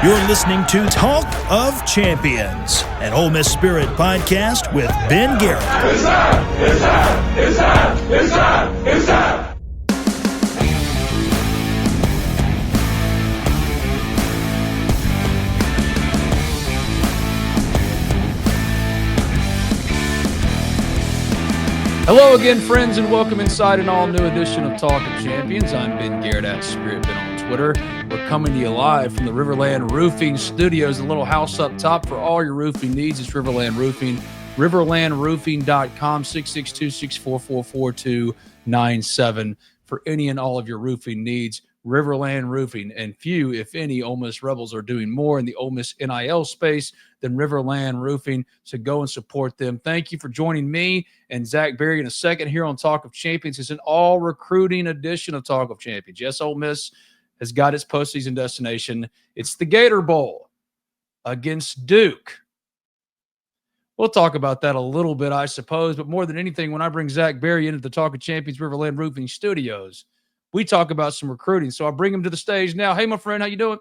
You're listening to Talk of Champions, an Ole Miss Spirit podcast with Ben Garrett. It's time! It's time! It's time! It's time! It's time! Hello again, friends, and welcome inside an all-new edition of Talk of Champions. I'm Ben Garrett at Spirit Ben on Twitter. We're coming to you live from the RiverLand Roofing Studios, a little house up top for all your roofing needs. It's RiverLand Roofing, riverlandroofing.com, 662-644-4297 for any and all of your roofing needs. RiverLand Roofing, and few, if any, Ole Miss Rebels are doing more in the Ole Miss NIL space than RiverLand Roofing, so go and support them. Thank you for joining me and Zach Berry in a second here on Talk of Champions. It's an all-recruiting edition of Talk of Champions. Yes, Ole Miss has got its postseason destination. It's the Gator Bowl against Duke. We'll talk about that a little bit, I suppose, but more than anything, when I bring Zach Berry into the Talk of Champions RiverLand Roofing Studios, we talk about some recruiting. So I'll bring him to the stage now. Hey, my friend, how you doing?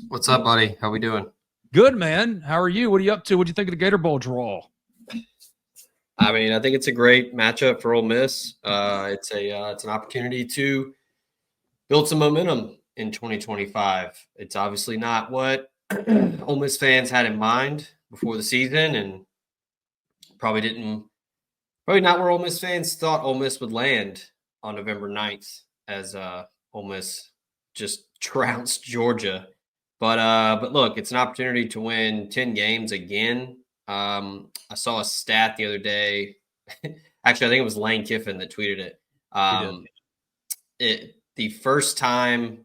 What's up, buddy? How we doing? Good, man. How are you? What are you up to? What do you think of the Gator Bowl draw? I mean, I think it's a great matchup for Ole Miss. It's an opportunity to build some momentum in 2025. It's obviously not what Ole Miss fans had in mind before the season, and probably not where Ole Miss fans thought Ole Miss would land on November 9th as Ole Miss just trounced Georgia. But look, it's an opportunity to win 10 games again. I saw a stat the other day. Actually, I think it was Lane Kiffin that tweeted it. The first time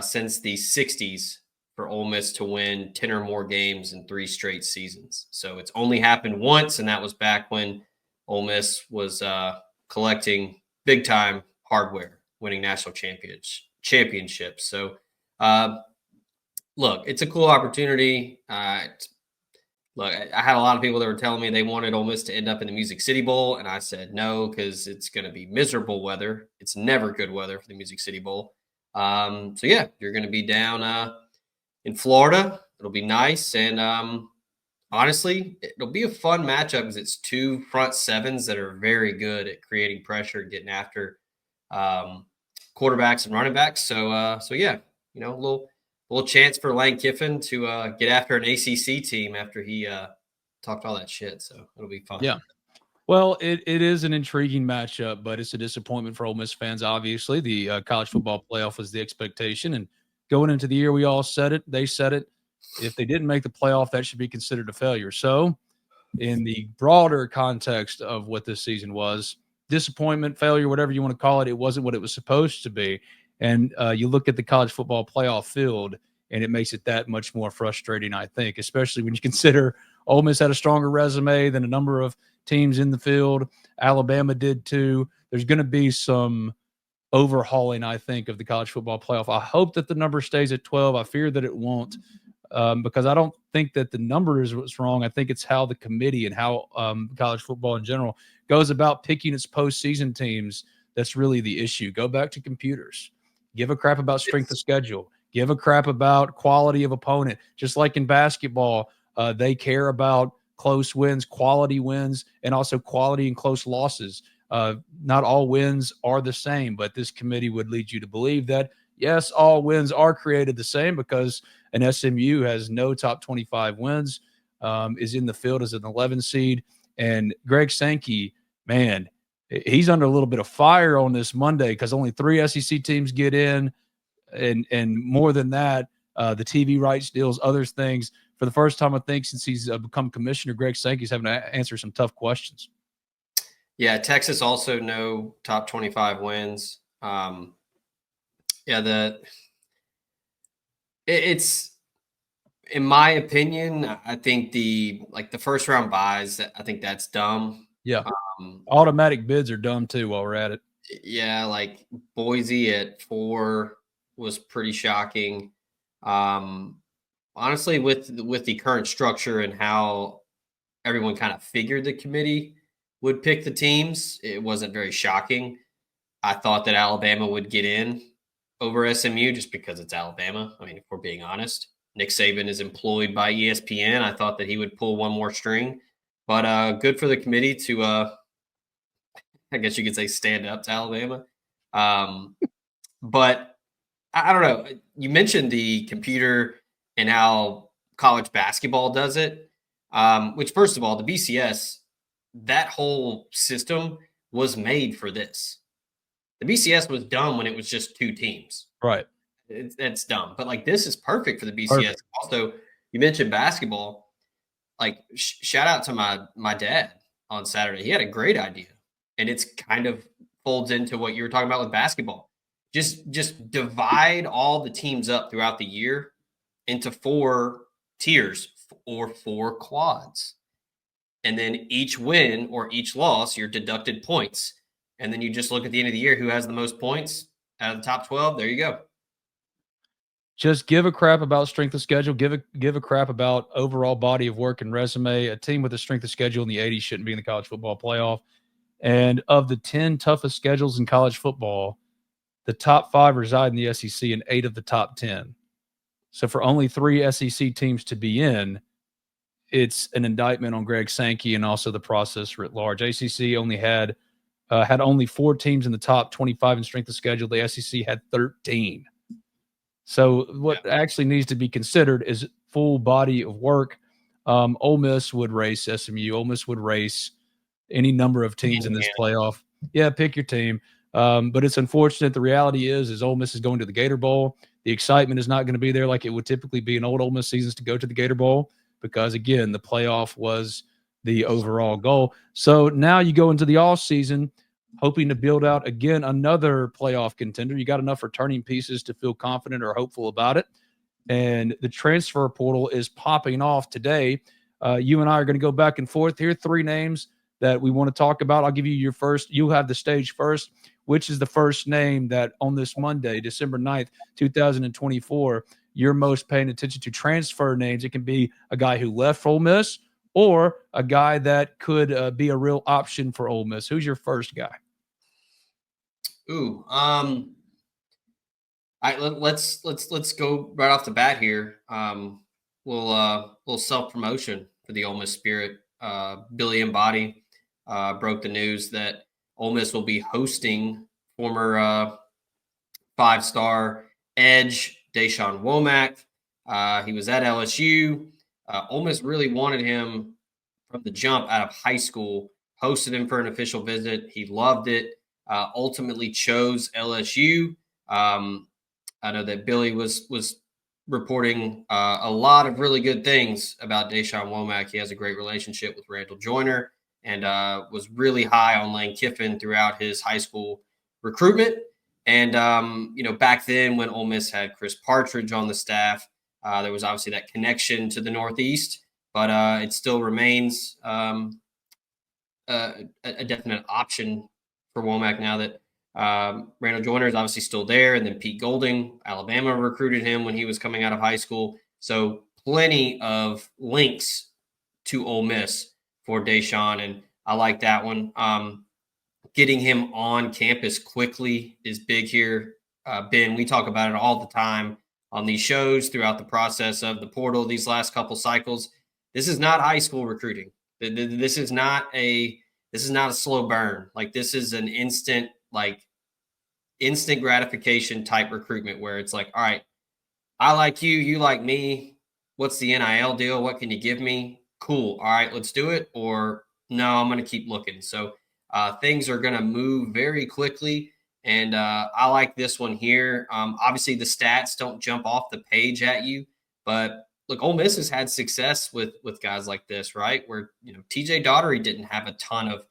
since the 60s for Ole Miss to win 10 or more games in 3 straight seasons. So it's only happened once, and that was back when Ole Miss was collecting big-time hardware, winning national championships. So, look, it's a cool opportunity. Look, I had a lot of people that were telling me they wanted Ole Miss to end up in the Music City Bowl, and I said no because it's going to be miserable weather. It's never good weather for the Music City Bowl. So, yeah, you're going to be down in Florida. It'll be nice, and honestly, it'll be a fun matchup because it's 2 front sevens that are very good at creating pressure and getting after quarterbacks and running backs. So yeah, you know, a little chance for Lane Kiffin to get after an ACC team after he talked all that shit. So it'll be fun. Yeah. Well, it is an intriguing matchup, but it's a disappointment for Ole Miss fans. Obviously, the college football playoff was the expectation, and going into the year, we all said it. They said it. If they didn't make the playoff, that should be considered a failure. So, in the broader context of what this season was, disappointment, failure, whatever you want to call it, it wasn't what it was supposed to be. And you look at the college football playoff field, and it makes it that much more frustrating, I think, especially when you consider Ole Miss had a stronger resume than a number of teams in the field. Alabama did too. There's going to be some overhauling, I think, of the college football playoff. I hope that the number stays at 12. I fear that it won't. Because I don't think that the number is what's wrong. I think it's how the committee and how college football in general goes about picking its postseason teams that's really the issue. Go back to computers. Give a crap about strength of schedule. Give a crap about quality of opponent. Just like in basketball, they care about close wins, quality wins, and also quality and close losses. Not all wins are the same, but this committee would lead you to believe that, yes, all wins are created the same because an SMU has no top 25 wins, is in the field as an 11 seed. And Greg Sankey, man, he's under a little bit of fire on this Monday because only 3 SEC teams get in. And more than that, the TV rights deals, other things. For the first time, I think, since he's become commissioner, Greg Sankey's having to answer some tough questions. Yeah, Texas also no top 25 wins. It's in my opinion, I think the first round buys, I think that's dumb. Yeah. Automatic bids are dumb too while we're at it. Yeah, like Boise at 4 was pretty shocking. Honestly, with the current structure and how everyone kind of figured the committee would pick the teams, it wasn't very shocking. I thought that Alabama would get in over SMU just because it's Alabama. I mean, if we're being honest. Nick Saban is employed by ESPN. I thought that he would pull one more string, but good for the committee to, I guess you could say, stand up to Alabama. But I don't know. You mentioned the computer and how college basketball does it, which, first of all, the BCS, that whole system was made for this. The BCS was dumb when it was just 2 teams. Right. That's dumb. But, like, this is perfect for the BCS. Perfect. Also, you mentioned basketball. Like, shout out to my dad on Saturday. He had a great idea. And it's kind of folds into what you were talking about with basketball. Just divide all the teams up throughout the year into 4 tiers or 4 quads. And then each win or each loss, you're deducted points. And then you just look at the end of the year, who has the most points out of the top 12. There you go. Just give a crap about strength of schedule. Give a crap about overall body of work and resume. A team with a strength of schedule in the 80s shouldn't be in the college football playoff. And of the 10 toughest schedules in college football, the top 5 reside in the SEC and 8 of the top 10. So for only 3 SEC teams to be in, it's an indictment on Greg Sankey and also the process writ large. ACC only had only 4 teams in the top 25 in strength of schedule. The SEC had 13. So what actually needs to be considered is full body of work. Ole Miss would race SMU. Ole Miss would race any number of teams in this playoff. Yeah, pick your team. But it's unfortunate. The reality is Ole Miss is going to the Gator Bowl. The excitement is not going to be there like it would typically be in old Ole Miss seasons to go to the Gator Bowl because, again, the playoff was the overall goal. So now you go into the offseason hoping to build out, again, another playoff contender. You got enough returning pieces to feel confident or hopeful about it. And the transfer portal is popping off today. You and I are going to go back and forth here. 3 names that we want to talk about. I'll give you your first. You have the stage first. Which is the first name that on this Monday, December 9th, 2024, you're most paying attention to? Transfer names. It can be a guy who left Ole Miss or a guy that could be a real option for Ole Miss. Who's your first guy? Let's go right off the bat here. Little self-promotion for the Ole Miss Spirit. Billy Embody broke the news that Ole Miss will be hosting former 5-star edge Deshaun Womack. He was at LSU. Ole Miss really wanted him from the jump out of high school, hosted him for an official visit. He loved it, ultimately chose LSU. I know that Billy was reporting a lot of really good things about Deshaun Womack. He has a great relationship with Randall Joyner and was really high on Lane Kiffin throughout his high school recruitment. And, back then when Ole Miss had Chris Partridge on the staff, there was obviously that connection to the Northeast, but it still remains a definite option for Womack now that Randall Joyner is obviously still there. And then Pete Golding, Alabama recruited him when he was coming out of high school. So plenty of links to Ole Miss for Deshaun, and I like that one. Getting him on campus quickly is big here. Ben, we talk about it all the time on these shows throughout the process of the portal these last couple cycles. This is not high school recruiting. This is not a slow burn. Like, this is an instant gratification type recruitment where it's like, all right, I like you, you like me. What's the NIL deal? What can you give me? Cool. All right, let's do it. Or no, I'm going to keep looking. So things are going to move very quickly. And I like this one here. Obviously, the stats don't jump off the page at you. But look, Ole Miss has had success with guys like this, right? Where, TJ Daughtery didn't have a ton of,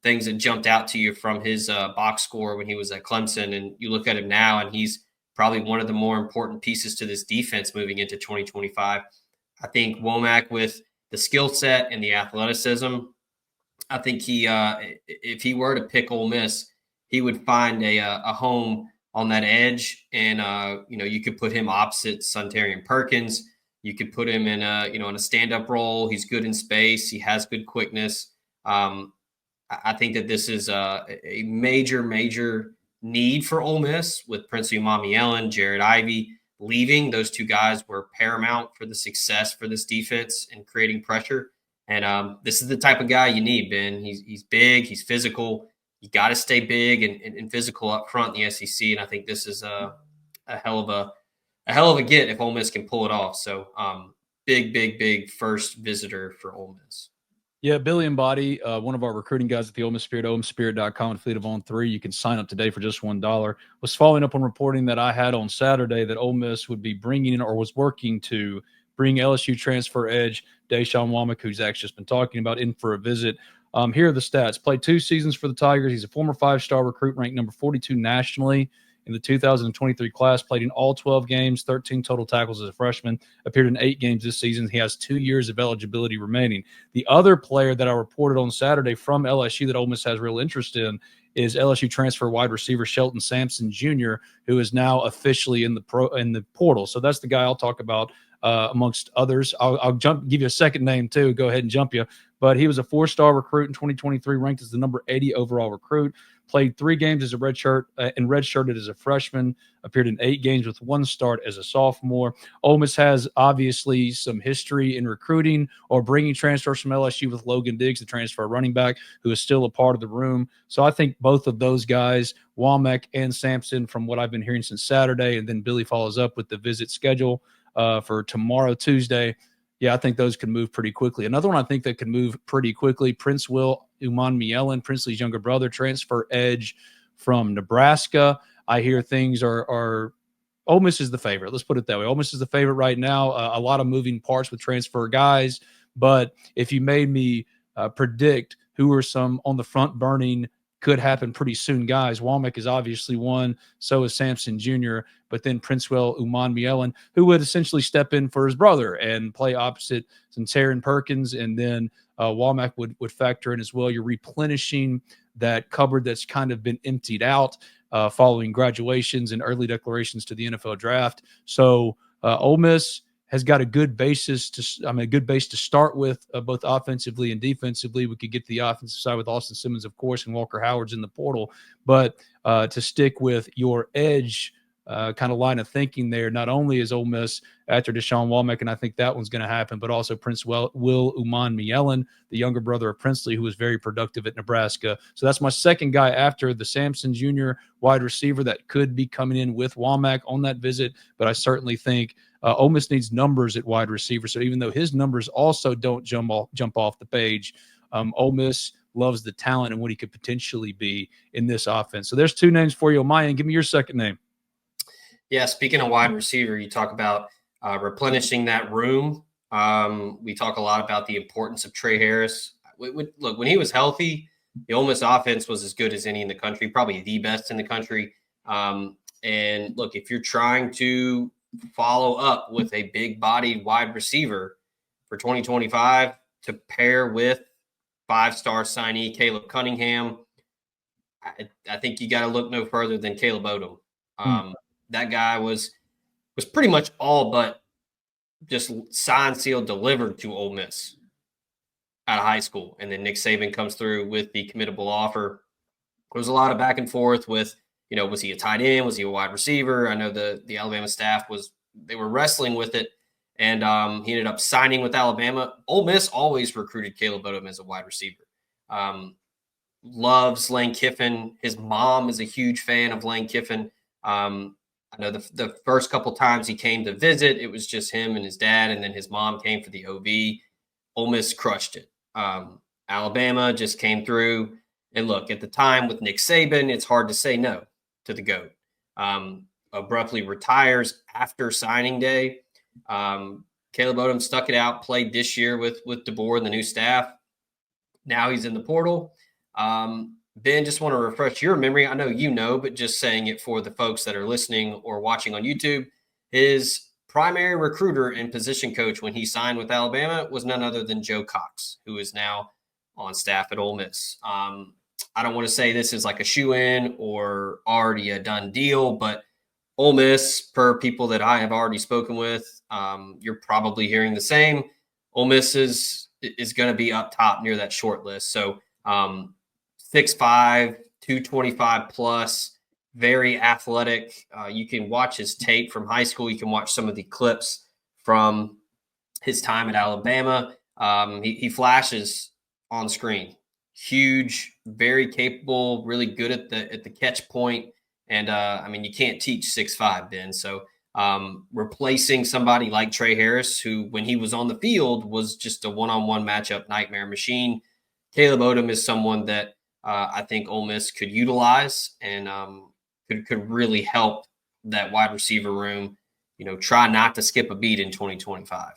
things that jumped out to you from his box score when he was at Clemson. And you look at him now, and he's probably one of the more important pieces to this defense moving into 2025. I think Womack, with the skill set and the athleticism, I think he, if he were to pick Ole Miss, he would find a home on that edge. And, you could put him opposite Suntarian Perkins. You could put him in in a stand-up role. He's good in space. He has good quickness. I think that this is a major, major need for Ole Miss with Princewill, Umanmielen, Jared Ivey. leaving, those two guys were paramount for the success for this defense and creating pressure. And this is the type of guy you need, Ben. He's big, he's physical. You got to stay big and physical up front in the SEC. And I think this is a hell of a get if Ole Miss can pull it off. So big first visitor for Ole Miss. Yeah, Billy and Body, one of our recruiting guys at the Ole Miss Spirit, OleMissSpirit.com, and Fleet of On 3. You can sign up today for just $1. Was following up on reporting that I had on Saturday that Ole Miss would be bringing in or was working to bring LSU transfer edge Deshaun Womack, who Zach's just been talking about, in for a visit. Here are the stats. Played 2 seasons for the Tigers. He's a former 5-star recruit, ranked number 42 nationally in the 2023 class, played in all 12 games, 13 total tackles as a freshman, appeared in 8 games this season. He has 2 years of eligibility remaining. The other player that I reported on Saturday from LSU that Ole Miss has real interest in is LSU transfer wide receiver Shelton Sampson Jr., who is now officially in the portal. So that's the guy I'll talk about amongst others. I'll give you a second name too. Go ahead and jump you. But he was a 4-star recruit in 2023, ranked as the number 80 overall recruit. Played 3 games as a redshirt and redshirted as a freshman. Appeared in 8 games with 1 start as a sophomore. Ole Miss has obviously some history in recruiting or bringing transfers from LSU with Logan Diggs, the transfer running back, who is still a part of the room. So I think both of those guys, Womack and Sampson, from what I've been hearing since Saturday, and then Billy follows up with the visit schedule for tomorrow, Tuesday. Yeah, I think those can move pretty quickly. Another one I think that can move pretty quickly, Princewill, Umanmielen, Princely's younger brother, transfer edge from Nebraska. I hear things are Ole Miss is the favorite. Let's put it that way. Ole Miss is the favorite right now. A lot of moving parts with transfer guys. But if you made me predict who are some on the front burning could happen pretty soon, guys, Womack is obviously one. So is Sampson Jr., but then Princewill, Umanmielen, who would essentially step in for his brother and play opposite Taryn Perkins, and then Womack would factor in as well. You're replenishing that cupboard that's kind of been emptied out following graduations and early declarations to the NFL draft. So Ole Miss has got a good basis a good base to start with, both offensively and defensively. We could get to the offensive side with Austin Simmons, of course, and Walker Howard's in the portal. But to stick with your edge kind of line of thinking there, not only is Ole Miss after Deshaun Womack, and I think that one's going to happen, but also Princewill Umanmielen, the younger brother of Princely, who was very productive at Nebraska. So that's my second guy after the Sampson Jr. wide receiver that could be coming in with Womack on that visit. But I certainly think Ole Miss needs numbers at wide receiver. So even though his numbers also don't jump off the page, Ole Miss loves the talent and what he could potentially be in this offense. So there's 2 names for you on my end. Give me your second name. Yeah, speaking of wide receiver, you talk about replenishing that room. We talk a lot about the importance of Trey Harris. Look, when he was healthy, the Ole Miss offense was as good as any in the country, probably the best in the country. And look, if you're trying to follow up with a big-bodied wide receiver for 2025 to pair with 5-star signee Caleb Cunningham, I think you got to look no further than Caleb Odom. That guy was pretty much all but just signed, sealed, delivered to Ole Miss out of high school. And then Nick Saban comes through with the committable offer. There was a lot of back and forth with, was he a tight end? Was he a wide receiver? I know the Alabama staff they were wrestling with it. And he ended up signing with Alabama. Ole Miss always recruited Caleb Odom as a wide receiver. Loves Lane Kiffin. His mom is a huge fan of Lane Kiffin. I know the first couple times he came to visit, it was just him and his dad, and then his mom came for the OV. Ole Miss crushed it. Alabama just came through. And look, at the time with Nick Saban, it's hard to say no to the GOAT. Abruptly retires after signing day. Caleb Odom stuck it out, played this year with DeBoer and the new staff. Now he's in the portal. Ben, just want to refresh your memory. I know you know, but just saying it for the folks that are listening or watching on YouTube, his primary recruiter and position coach when he signed with Alabama was none other than Joe Cox, who is now on staff at Ole Miss. I don't want to say this is like a shoe-in or already a done deal, but Ole Miss, per people that I have already spoken with, you're probably hearing the same. Ole Miss is going to be up top near that short list. So 6'5", 225 plus. very athletic. You can watch his tape from high school. You can watch some of the clips from his time at Alabama. He flashes on screen. Huge, very capable, really good at the catch point. And I mean, you can't teach 6'5", Ben. So replacing somebody like Trey Harris, who when he was on the field was just a one-on-one matchup nightmare machine. Caleb Odom is someone that I think Ole Miss could utilize and could really help that wide receiver room, try not to skip a beat in 2025.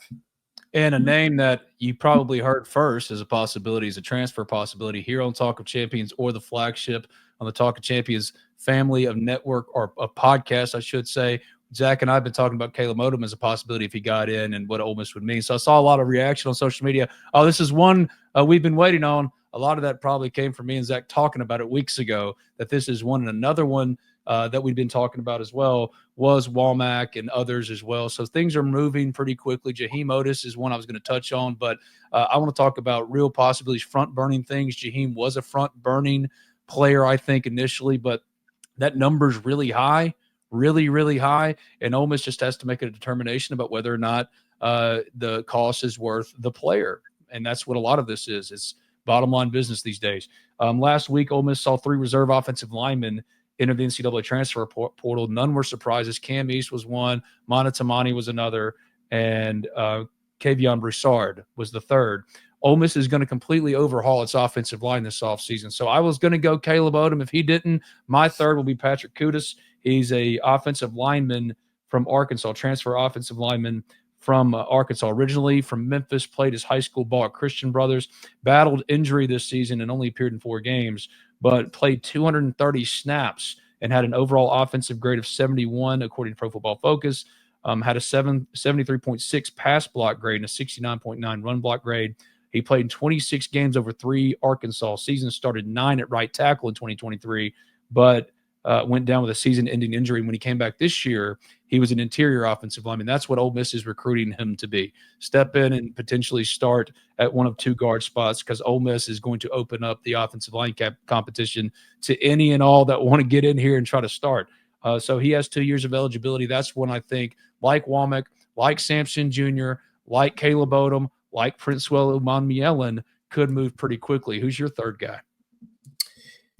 And a name that you probably heard first as a possibility, as a transfer possibility here on Talk of Champions, or the flagship on the Talk of Champions family of network, or a podcast, I should say. Zach and I have been talking about Caleb Odom as a possibility if he got in and what Ole Miss would mean. So I saw a lot of reaction on social media. Oh, this is one we've been waiting on. A lot of that probably came from me and Zach talking about it weeks ago, that this is one. And another one that we've been talking about as well was Womack and others as well. So things are moving pretty quickly. Jaheim Otis is one I was going to touch on, but I want to talk about real possibilities, front-burning things. Jaheim was a front-burning player, I think, initially, but that number's really high, really, really high, and Ole Miss just has to make a determination about whether or not the cost is worth the player, and that's what a lot of this is. It's bottom line business these days. Last week, Ole Miss saw 3 reserve offensive linemen enter the NCAA transfer portal. None were surprises. Cam East was one, Mana Tamani was another, and Kavion Broussard was the third. Ole Miss is going to completely overhaul its offensive line this offseason. So I was going to go Caleb Odom. If he didn't, my third will be Patrick Kutas. He's a offensive lineman from Arkansas, transfer offensive lineman from Arkansas, originally from Memphis, played his high school ball at Christian Brothers, battled injury this season and only appeared in 4 games, but played 230 snaps and had an overall offensive grade of 71, according to Pro Football Focus. Had a 73.6 pass block grade and a 69.9 run block grade. He played in 26 games over 3 Arkansas seasons, started 9 at right tackle in 2023, but went down with a season-ending injury. When he came back this year, he was an interior offensive lineman. That's what Ole Miss is recruiting him to be. Step in and potentially start at one of 2 guard spots, because Ole Miss is going to open up the offensive line competition to any and all that want to get in here and try to start. So he has 2 years of eligibility. That's when I think, like Womack, like Sampson Jr., like Caleb Odom, like Princewill, Umanmielen, could move pretty quickly. Who's your third guy?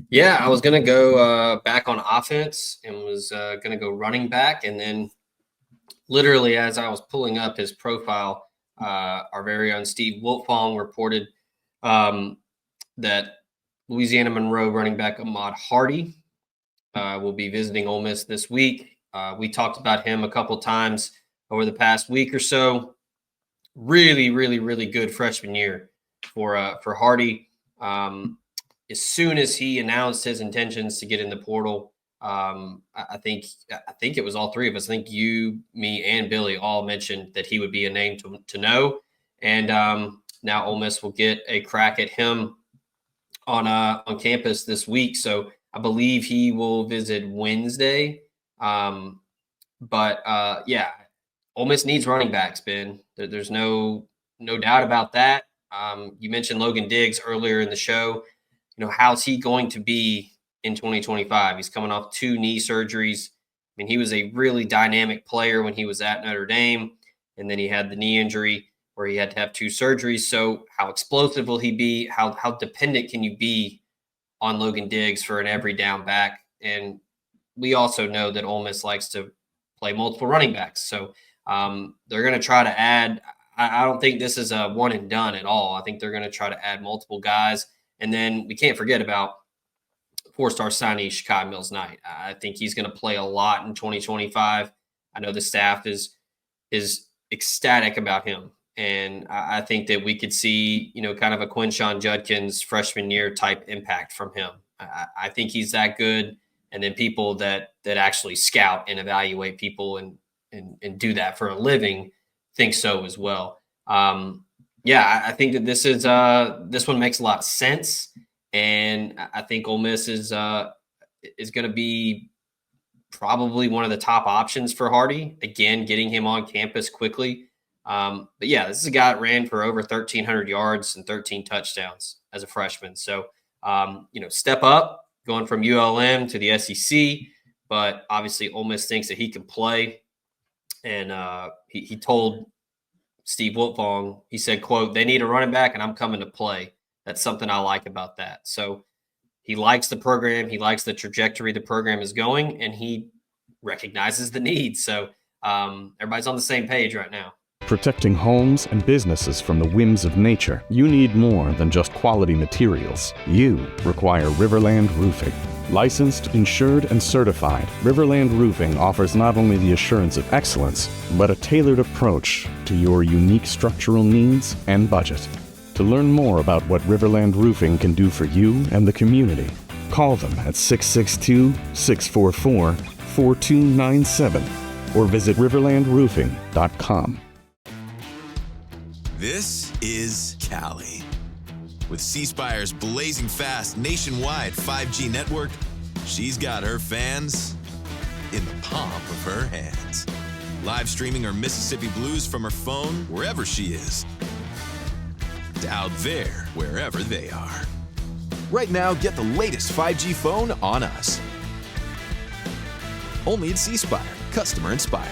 Yeah, I was going to go back on offense and was going to go running back. And then literally as I was pulling up his profile, our very own Steve Wiltfong reported that Louisiana Monroe running back Ahmad Hardy will be visiting Ole Miss this week. We talked about him a couple times over the past week or so. Really, really, really good freshman year for Hardy. As soon as he announced his intentions to get in the portal, I think it was all 3 of us. I think you, me, and Billy all mentioned that he would be a name to know. And now Ole Miss will get a crack at him on campus this week. So I believe he will visit Wednesday. But yeah, Ole Miss needs running backs, Ben. There's no doubt about that. You mentioned Logan Diggs earlier in the show. How's he going to be in 2025? He's coming off 2 knee surgeries. I mean, he was a really dynamic player when he was at Notre Dame, and then he had the knee injury where he had to have 2 surgeries. So how explosive will he be? How dependent can you be on Logan Diggs for an every down back? And we also know that Ole Miss likes to play multiple running backs. So they're going to try to add. I don't think this is a one and done at all. I think they're going to try to add multiple guys. And then we can't forget about 4-star signee Shakai Mills-Knight. I think he's going to play a lot in 2025. I know the staff is ecstatic about him. And I think that we could see, kind of a Quinshon Judkins freshman year type impact from him. I think he's that good. And then people that actually scout and evaluate people and do that for a living think so as well. Yeah, I think that this one makes a lot of sense, and I think Ole Miss is going to be probably one of the top options for Hardy. Again, getting him on campus quickly. But yeah, this is a guy that ran for over 1,300 yards and 13 touchdowns as a freshman. So, step up, going from ULM to the SEC. but obviously Ole Miss thinks that he can play. And he told Steve Wiltfong, he said, quote, "They need a running back and I'm coming to play." That's something I like about that. So he likes the program. He likes the trajectory the program is going, and he recognizes the need. So everybody's on the same page right now. Protecting homes and businesses from the whims of nature, you need more than just quality materials. You require RiverLand Roofing. Licensed, insured, and certified, RiverLand Roofing offers not only the assurance of excellence, but a tailored approach to your unique structural needs and budget. To learn more about what RiverLand Roofing can do for you and the community, call them at 662-644-4297 or visit riverlandroofing.com. This is Cali. With C Spire's blazing fast nationwide 5G network, she's got her fans in the palm of her hands. Live streaming her Mississippi blues from her phone wherever she is. Out there, wherever they are. Right now, get the latest 5G phone on us. Only at C Spire, customer inspired.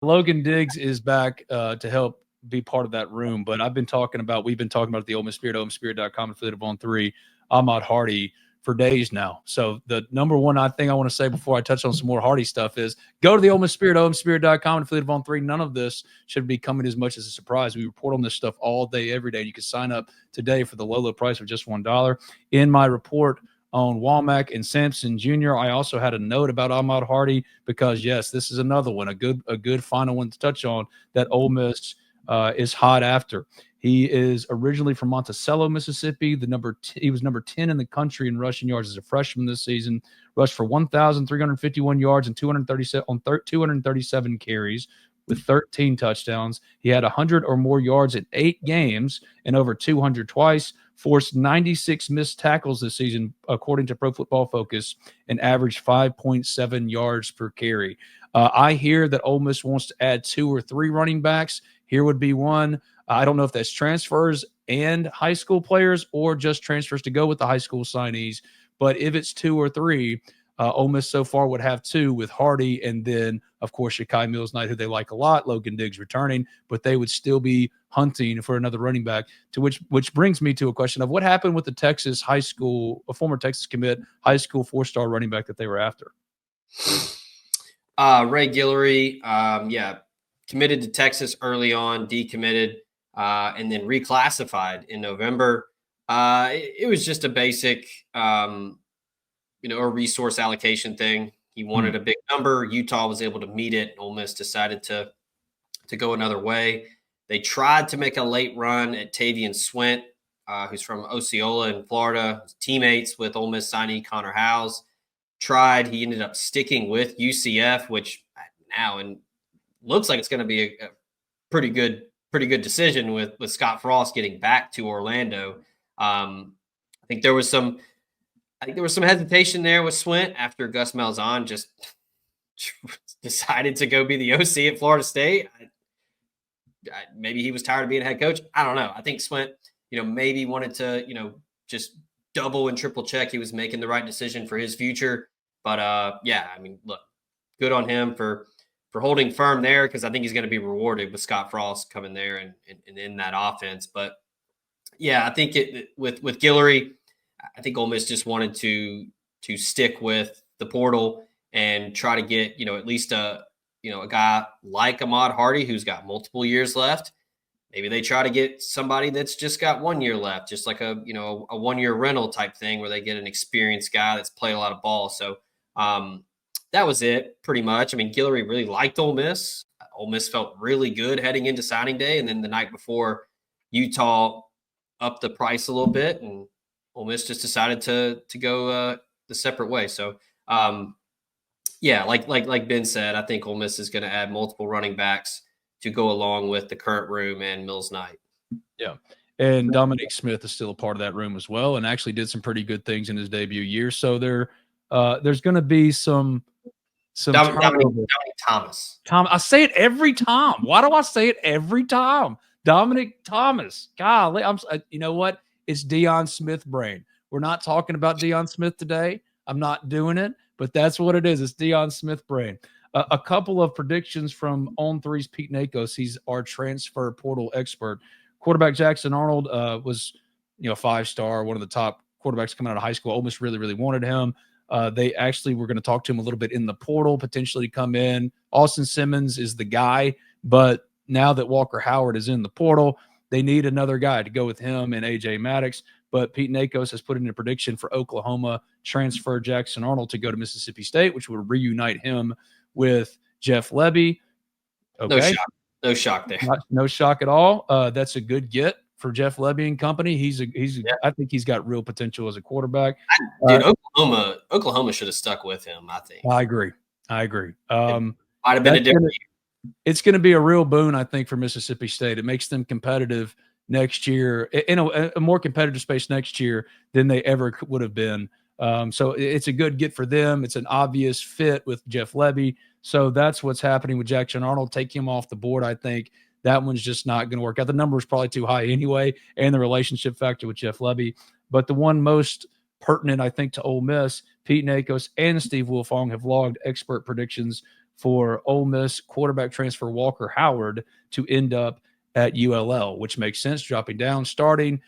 Logan Diggs is back to help be part of that room, but we've been talking about the Ole Miss Spirit, OleMissSpirit.com, affiliate of On3, Ahmad Hardy for days now. So the number one thing I want to say before I touch on some more Hardy stuff is go to the Ole Miss Spirit, OleMissSpirit.com, affiliate of On3. None of this should be coming as much as a surprise. We report on this stuff all day, every day. You can sign up today for the low price of just $1. In my report on Womack and Sampson Jr., I also had a note about Ahmad Hardy because, yes, this is another one, a good final one to touch on that Ole Miss is hot after. He is originally from Monticello, Mississippi. He was number 10 in the country in rushing yards as a freshman this season. Rushed for 1,351 yards and 237 carries with 13 touchdowns. He had 100 or more yards in 8 games and over 200 twice. Forced 96 missed tackles this season, according to Pro Football Focus, and averaged 5.7 yards per carry. I hear that Ole Miss wants to add 2 or 3 running backs. Here would be one. I don't know if that's transfers and high school players or just transfers to go with the high school signees. But if it's 2 or 3, Ole Miss so far would have 2 with Hardy and then, of course, Shakai Mills-Knight, who they like a lot, Logan Diggs returning, but they would still be hunting for another running back, to which brings me to a question of what happened with the Texas high school, a former Texas commit, high school 4-star running back that they were after. Ray Guillory, committed to Texas early on, decommitted, and then reclassified in November. It was just a basic, a resource allocation thing. He wanted a big number. Utah was able to meet it. Ole Miss decided to go another way. They tried to make a late run at Tavian Swint, who's from Osceola in Florida, teammates with Ole Miss signee Connor Howes. He ended up sticking with UCF, which now and looks like it's going to be a pretty good decision with Scott Frost getting back to Orlando. I think there was some hesitation there with Swint after Gus Malzahn just decided to go be the OC at Florida State. Maybe he was tired of being a head coach. I don't know. I think Swint, maybe wanted to, just double and triple check he was making the right decision for his future. But look, good on him for holding firm there, because I think he's going to be rewarded with Scott Frost coming there and in that offense. But yeah, I think with Guillory, I think Ole Miss just wanted to stick with the portal and try to get, at least a guy like Ahmad Hardy, who's got multiple years left. Maybe they try to get somebody that's just got 1 year left, just like a 1 year rental type thing where they get an experienced guy that's played a lot of ball. So that was it pretty much. I mean, Guillory really liked Ole Miss. Ole Miss felt really good heading into signing day. And then the night before, Utah upped the price a little bit, and Ole Miss just decided to go the separate way. So, like Ben said, I think Ole Miss is going to add multiple running backs to go along with the current room and Mills-Knight. Yeah. And Dominic Smith is still a part of that room as well, and actually did some pretty good things in his debut year. So there's going to be some Dominic Thomas. I say it every time. Why do I say it every time? Dominic Thomas. Golly, you know what? It's Deion Smith brain. We're not talking about Deion Smith today. I'm not doing it, but that's what it is. It's Deion Smith brain. A couple of predictions from On3's Pete Nakos. He's our transfer portal expert. Quarterback Jackson Arnold was, 5-star, one of the top quarterbacks coming out of high school. Ole Miss really, really wanted him. They actually were going to talk to him a little bit in the portal, potentially to come in. Austin Simmons is the guy, but now that Walker Howard is in the portal, they need another guy to go with him and A.J. Maddox. But Pete Nakos has put in a prediction for Oklahoma transfer Jackson Arnold to go to Mississippi State, which would reunite him with Jeff Lebby. Okay. No shock there. No shock at all. That's a good get for Jeff Lebby and company. I think he's got real potential as a quarterback. Dude, Oklahoma should have stuck with him, I think. I agree. Might have been a different year. It's going to be a real boon, I think, for Mississippi State. It makes them competitive next year, in a more competitive space next year than they ever would have been. So it's a good get for them. It's an obvious fit with Jeff Lebby. So that's what's happening with Jackson Arnold. Take him off the board. I think that one's just not going to work out. The number is probably too high anyway, and the relationship factor with Jeff Lebby. But the one most pertinent, I think, to Ole Miss, Pete Nakos and Steve Wilfong have logged expert predictions for Ole Miss quarterback transfer Walker Howard to end up at ULL, which makes sense, dropping down, starting,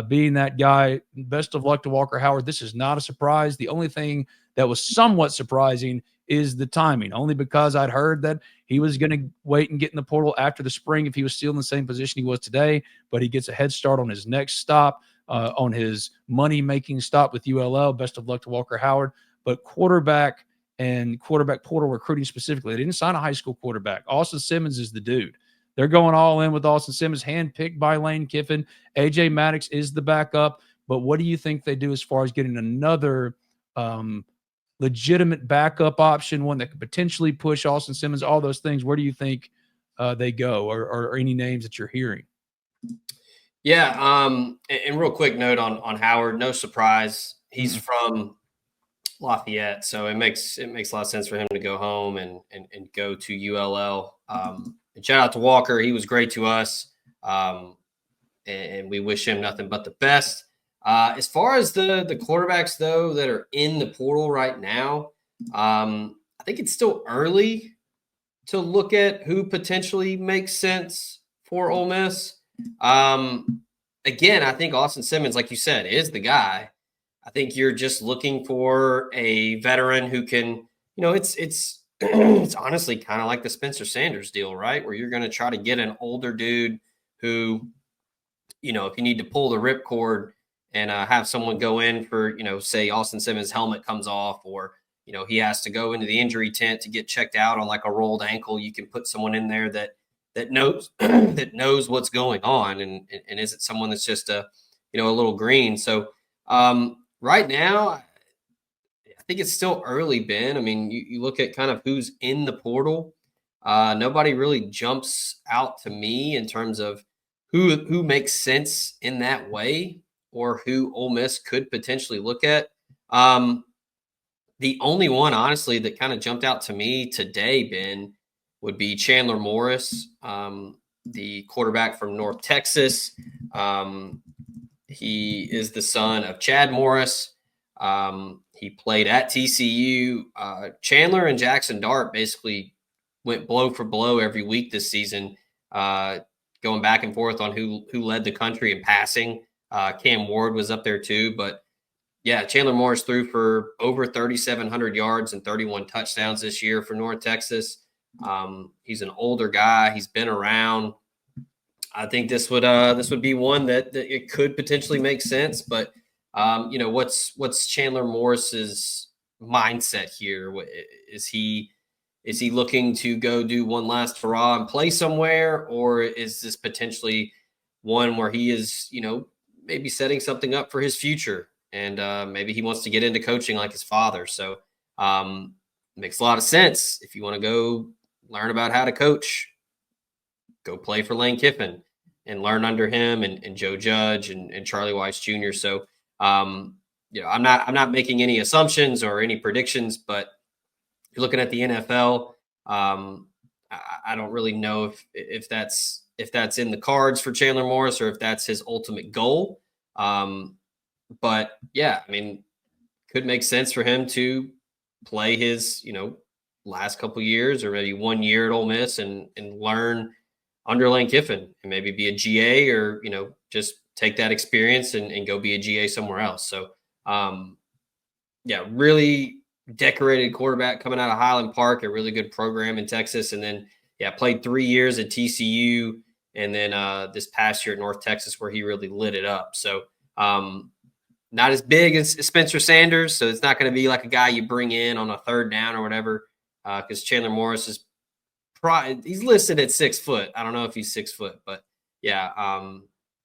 being that guy. Best of luck to Walker Howard. This is not a surprise. The only thing that was somewhat surprising is the timing, only because I'd heard that he was going to wait and get in the portal after the spring if he was still in the same position he was today, but he gets a head start on his next stop, on his money-making stop with ULL. Best of luck to Walker Howard. But quarterback and quarterback portal recruiting specifically, they didn't sign a high school quarterback. Austin Simmons is the dude. They're going all in with Austin Simmons, handpicked by Lane Kiffin. A.J. Maddox is the backup. But what do you think they do as far as getting another legitimate backup option, one that could potentially push Austin Simmons, all those things? Where do you think they go, or any names that you're hearing? Yeah, and real quick note on Howard, no surprise. He's from Lafayette, so it makes a lot of sense for him to go home and go to ULL. And shout out to Walker. He was great to us, and we wish him nothing but the best. As far as the quarterbacks, though, that are in the portal right now, I think it's still early to look at who potentially makes sense for Ole Miss. Again, I think Austin Simmons, like you said, is the guy. I think you're just looking for a veteran who can, it's honestly kind of like the Spencer Sanders deal, right? Where you're going to try to get an older dude who, if you need to pull the ripcord and have someone go in for, say Austin Simmons' helmet comes off, or, he has to go into the injury tent to get checked out on like a rolled ankle. You can put someone in there that knows that knows what's going on and isn't someone that's just a little green. So right now, I think it's still early, Ben. I mean, you look at kind of who's in the portal. Nobody really jumps out to me in terms of who makes sense in that way, or who Ole Miss could potentially look at. The only one, honestly, that kind of jumped out to me today, Ben, would be Chandler Morris, the quarterback from North Texas. He is the son of Chad Morris. He played at TCU. Chandler and Jackson Dart basically went blow for blow every week this season, going back and forth on who led the country in passing. Cam Ward was up there too, but yeah, Chandler Morris threw for over 3,700 yards and 31 touchdowns this year for North Texas. He's an older guy. He's been around. I think this would be one that it could potentially make sense. But what's Chandler Morris's mindset here? Is he looking to go do one last hurrah and play somewhere, or is this potentially one where he is maybe setting something up for his future, and maybe he wants to get into coaching like his father? So makes a lot of sense. If you want to go learn about how to coach, go play for Lane Kiffin and learn under him and Joe Judge and Charlie Weiss Jr. So, I'm not making any assumptions or any predictions, but you're looking at the NFL. I don't really know if that's in the cards for Chandler Morris, or if that's his ultimate goal. But yeah, I mean, could make sense for him to play his, last couple years or maybe 1 year at Ole Miss and learn under Lane Kiffin and maybe be a GA or, just take that experience and go be a GA somewhere else. So, yeah, really decorated quarterback coming out of Highland Park, a really good program in Texas. And then, yeah, played 3 years at TCU and then this past year at North Texas where he really lit it up. So, not as big as Spencer Sanders, so it's not going to be like a guy you bring in on a third down or whatever. Because Chandler Morris is he's listed at 6 foot. I don't know if he's 6 foot, but yeah.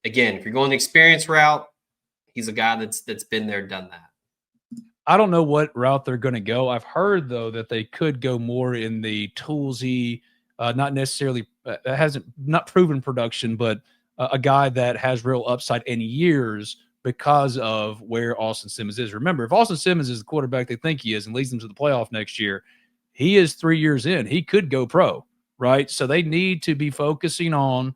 Again, if you're going the experience route, he's a guy that's been there, done that. I don't know what route they're going to go. I've heard though that they could go more in the toolsy, not necessarily hasn't not proven production, but a guy that has real upside in years because of where Austin Simmons is. Remember, if Austin Simmons is the quarterback they think he is and leads them to the playoff next year, he is 3 years in. He could go pro, right? So they need to be focusing on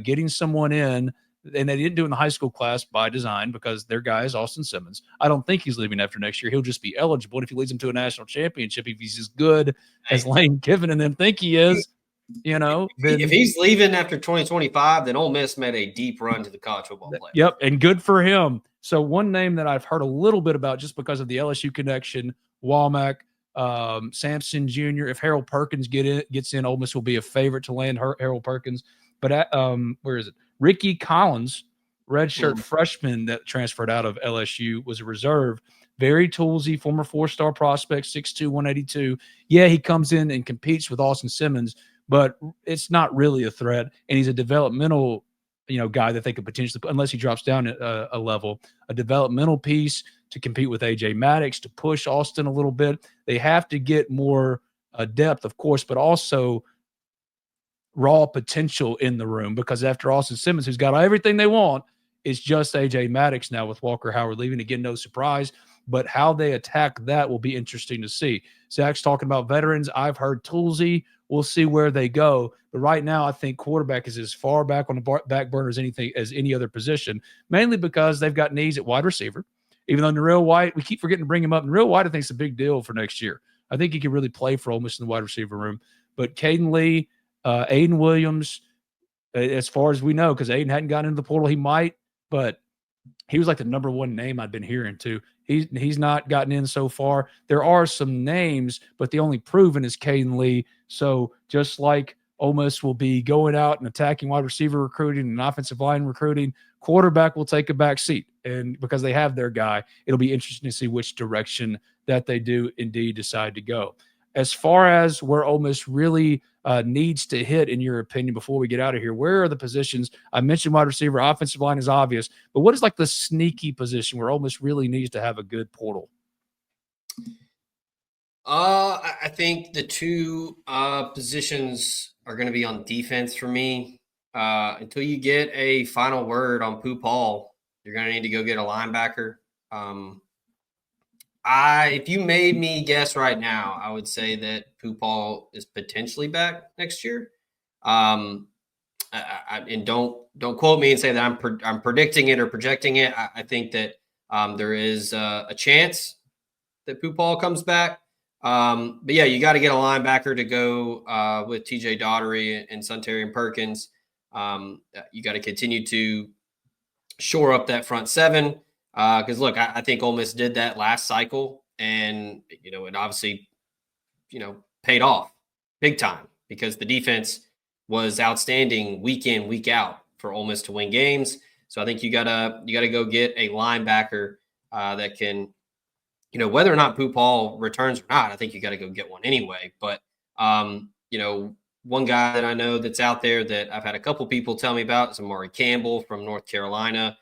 getting someone in, and they didn't do it in the high school class by design because their guy is Austin Simmons. I don't think he's leaving after next year. He'll just be eligible. And if he leads them to a national championship, if he's as good as Lane Kiffin and them think he is, then if he's leaving after 2025, then Ole Miss made a deep run to the college football playoff. Yep, and good for him. So one name that I've heard a little bit about just because of the LSU connection, Womack, Sampson Jr. If Harold Perkins gets in, Ole Miss will be a favorite to land Harold Perkins. But where is it? Ricky Collins, redshirt freshman that transferred out of LSU, was a reserve. Very toolsy, former 4-star prospect, 6'2", 182. Yeah, he comes in and competes with Austin Simmons, but it's not really a threat. And he's a developmental, guy that they could potentially, unless he drops down a level, a developmental piece to compete with AJ Maddox, to push Austin a little bit. They have to get more depth, of course, but also raw potential in the room, because after Austin Simmons, who's got everything they want, it's just AJ Maddox now with Walker Howard leaving. Again, no surprise, but how they attack that will be interesting to see. Zach's talking about veterans. I've heard toolsy. We'll see where they go. But right now, I think quarterback is as far back on the back burner as any other position, mainly because they've got needs at wide receiver. Even though Nareel White, we keep forgetting to bring him up. Nareel White, I think, is a big deal for next year. I think he can really play for Ole Miss in the wide receiver room. But Caden Lee, Aiden Williams, as far as we know, because Aiden hadn't gotten into the portal, he might, but he was like the number one name I'd been hearing too. He's not gotten in so far. There are some names, but the only proven is Caden Lee. So just like Ole Miss will be going out and attacking wide receiver recruiting and offensive line recruiting, quarterback will take a back seat. And because they have their guy, it'll be interesting to see which direction that they do indeed decide to go. As far as where Ole Miss really needs to hit, in your opinion, before we get out of here, where are the positions? I mentioned wide receiver, offensive line is obvious, but what is like the sneaky position where Ole Miss really needs to have a good portal? I think the two positions are going to be on defense for me. Until you get a final word on Pooh Paul, you're going to need to go get a linebacker. If you made me guess right now, I would say that Pooh Paul is potentially back next year. And don't quote me and say that I'm predicting it or projecting it. I think that there is a chance that Pooh Paul comes back. But yeah, you got to get a linebacker to go with TJ Daughtery and Suntarian Perkins. You got to continue to shore up that front seven. Because look, I think Ole Miss did that last cycle, and it obviously, paid off big time because the defense was outstanding week in, week out for Ole Miss to win games. So I think you gotta go get a linebacker that can, whether or not Pooh Paul returns or not, I think you got to go get one anyway. But one guy that I know that's out there that I've had a couple people tell me about is Amari Campbell from North Carolina.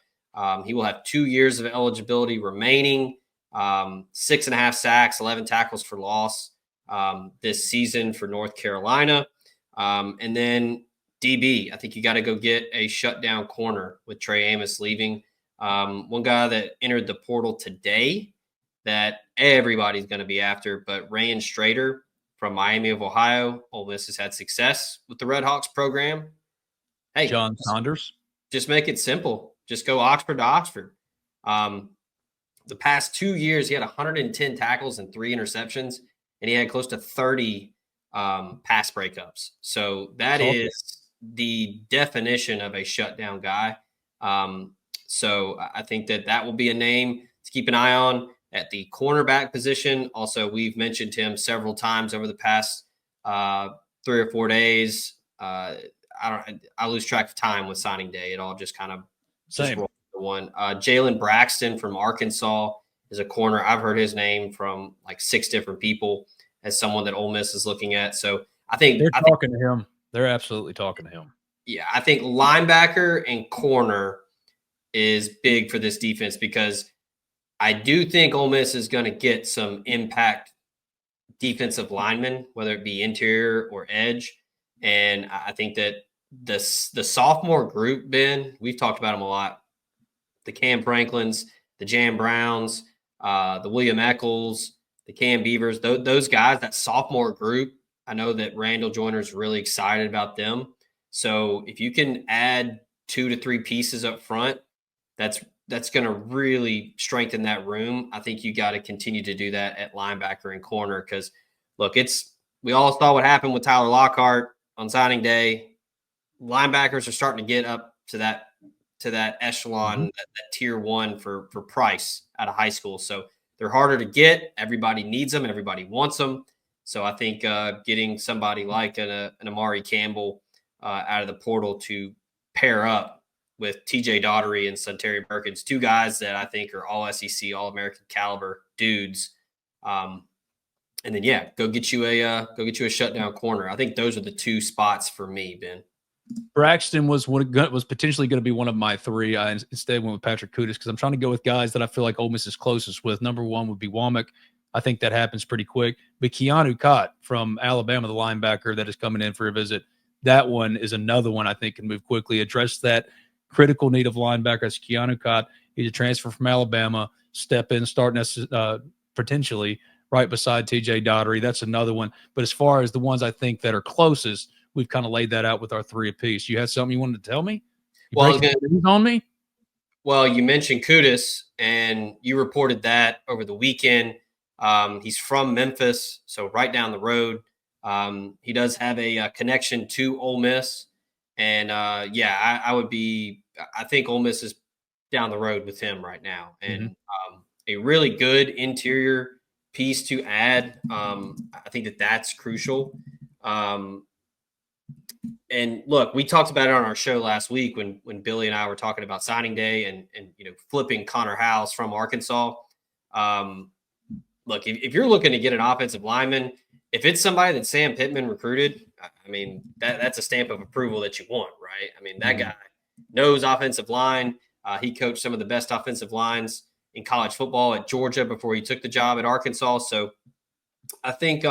He will have 2 years of eligibility remaining, 6.5 sacks, 11 tackles for loss this season for North Carolina. And then DB, I think you got to go get a shutdown corner with Trey Amos leaving. One guy that entered the portal today that everybody's going to be after, but Rayan Strader from Miami of Ohio. Ole Miss has had success with the Red Hawks program. Hey, John Saunders. Just make it simple. Just go Oxford to Oxford. The past 2 years, he had 110 tackles and 3 interceptions, and he had close to 30 pass breakups. So that is the definition of a shutdown guy. So I think that will be a name to keep an eye on at the cornerback position. Also, we've mentioned him several times over the past 3 or 4 days. I lose track of time with signing day. It all just kind of just rolls into one. Jalen Braxton from Arkansas is a corner. I've heard his name from like 6 different people as someone that Ole Miss is looking at. So I think they're talking to him. They're absolutely talking to him. Yeah, I think linebacker and corner is big for this defense because I do think Ole Miss is going to get some impact defensive linemen, whether it be interior or edge. And I think that the sophomore group, Ben, we've talked about them a lot. The Cam Franklins, the Jan Browns, the William Eccles, the Cam Beavers, those guys, that sophomore group, I know that Randall Joyner's really excited about them. So if you can add 2 to 3 pieces up front, that's going to really strengthen that room. I think you got to continue to do that at linebacker and corner because, look, we all saw what happened with Tyler Lockhart on signing day. Linebackers are starting to get up to that echelon, that tier 1 for price out of high school. So they're harder to get. Everybody needs them. Everybody wants them. So I think getting somebody like an Amari Campbell out of the portal to pair up with TJ Daughtery and Sunterry Perkins, 2 guys that I think are all SEC, all American caliber dudes. And then, go get you a shutdown corner. I think those are the 2 spots for me, Ben. Braxton was potentially going to be one of my 3. I instead went with Patrick Kutas because I'm trying to go with guys that I feel like Ole Miss is closest with. Number 1 would be Womack. I think that happens pretty quick. But Keanu Koht from Alabama, the linebacker that is coming in for a visit, that one is another one I think can move quickly, address that critical need of linebackers. Keanu Koht, he's a transfer from Alabama, step in, starting potentially right beside TJ Daughtery. That's another one. But as far as the ones I think that are closest, we've kind of laid that out with our 3 apiece. You had something you wanted to tell me? On me? Well, you mentioned Kutas, and you reported that over the weekend. He's from Memphis, so right down the road. He does have a connection to Ole Miss. And, I think Ole Miss is down the road with him right now. And a really good interior piece to add. I think that's crucial. And look, we talked about it on our show last week when Billy and I were talking about signing day and flipping Connor House from Arkansas. Look, if you're looking to get an offensive lineman, if it's somebody that Sam Pittman recruited, I mean, that's a stamp of approval that you want, right? I mean, that guy knows offensive line. He coached some of the best offensive lines in college football at Georgia before he took the job at Arkansas. So I think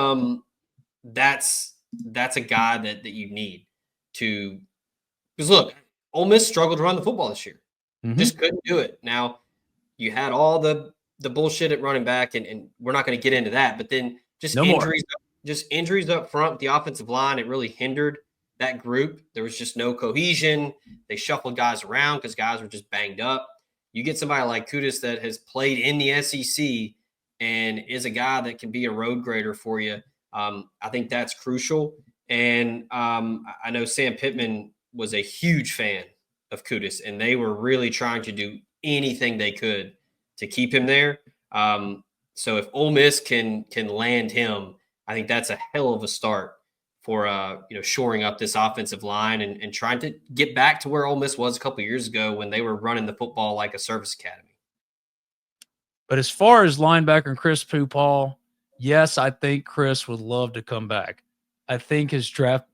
that's a guy that you need to – because, look, Ole Miss struggled to run the football this year. Just couldn't do it. Now, you had all the bullshit at running back, and we're not going to get into that, but then just injuries up front with the offensive line, it really hindered that group. There was just no cohesion. They shuffled guys around because guys were just banged up. You get somebody like Kutas that has played in the SEC and is a guy that can be a road grader for you. I think that's crucial. And I know Sam Pittman was a huge fan of Kutas, and they were really trying to do anything they could to keep him there. So if Ole Miss can land him, I think that's a hell of a start for shoring up this offensive line and trying to get back to where Ole Miss was a couple of years ago when they were running the football like a service academy. But as far as linebacker and Chris Pupal, yes, I think Chris would love to come back. I think his draft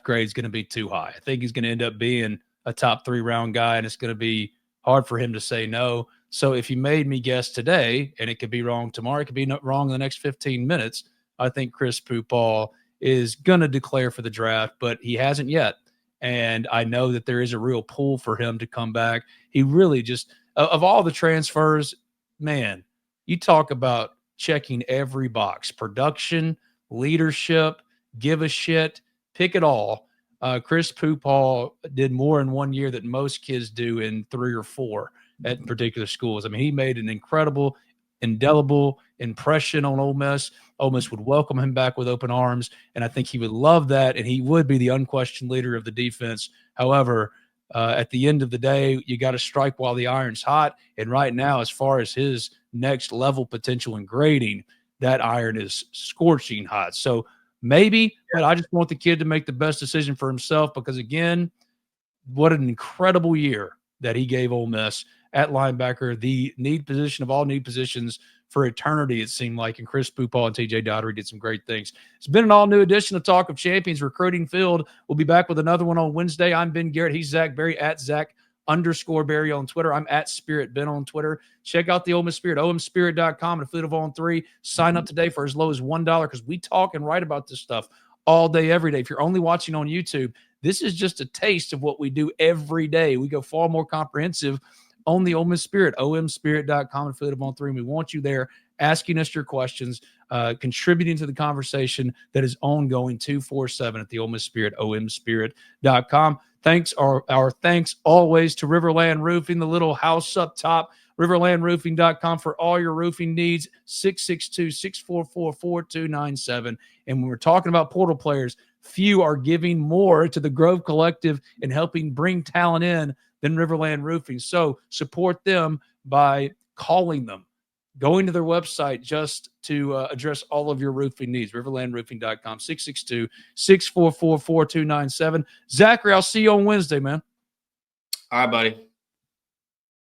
grade is going to be too high. I think he's going to end up being a top 3 round guy, and it's going to be hard for him to say no. So if you made me guess today, and it could be wrong tomorrow, it could be wrong in the next 15 minutes, I think Chris Pupal is going to declare for the draft, but he hasn't yet. And I know that there is a real pull for him to come back. He really just, of all the transfers, man, you talk about checking every box: production, leadership, give a shit, pick it all. Chris Pupal did more in 1 year than most kids do in 3 or 4. at particular schools. I mean, he made an incredible, indelible impression on Ole Miss. Ole Miss would welcome him back with open arms, and I think he would love that, and he would be the unquestioned leader of the defense. However, at the end of the day, you got to strike while the iron's hot, and right now, as far as his next level potential and grading, that iron is scorching hot. So maybe, but I just want the kid to make the best decision for himself because, again, what an incredible year that he gave Ole Miss at linebacker, the need position of all need positions for eternity, it seemed like. And Chris Poopaw and TJ Dottery did some great things. It's been an all-new edition of Talk of Champions Recruiting Field. We'll be back with another one on Wednesday. I'm Ben Garrett. He's Zach Berry at Zach_Berry on Twitter. I'm at Spirit Ben on Twitter. Check out the Ole Miss Spirit, omspirit.com, and affiliate of On 3. Sign up today for as low as $1 because we talk and write about this stuff all day, every day. If you're only watching on YouTube, this is just a taste of what we do every day. We go far more comprehensive on the Ole Miss Spirit, omspirit.com, affiliate of On 3. And we want you there asking us your questions, contributing to the conversation that is ongoing 247 at the Ole Miss Spirit, omspirit.com. Thanks, our thanks always to RiverLand Roofing, the little house up top, riverlandroofing.com for all your roofing needs, 662-644-4297. And when we're talking about portal players, few are giving more to the Grove Collective and helping bring talent in than RiverLand Roofing. So support them by calling them, going to their website just to address all of your roofing needs, riverlandroofing.com, 662-644-4297. Zachary, I'll see you on Wednesday, man. All right, buddy.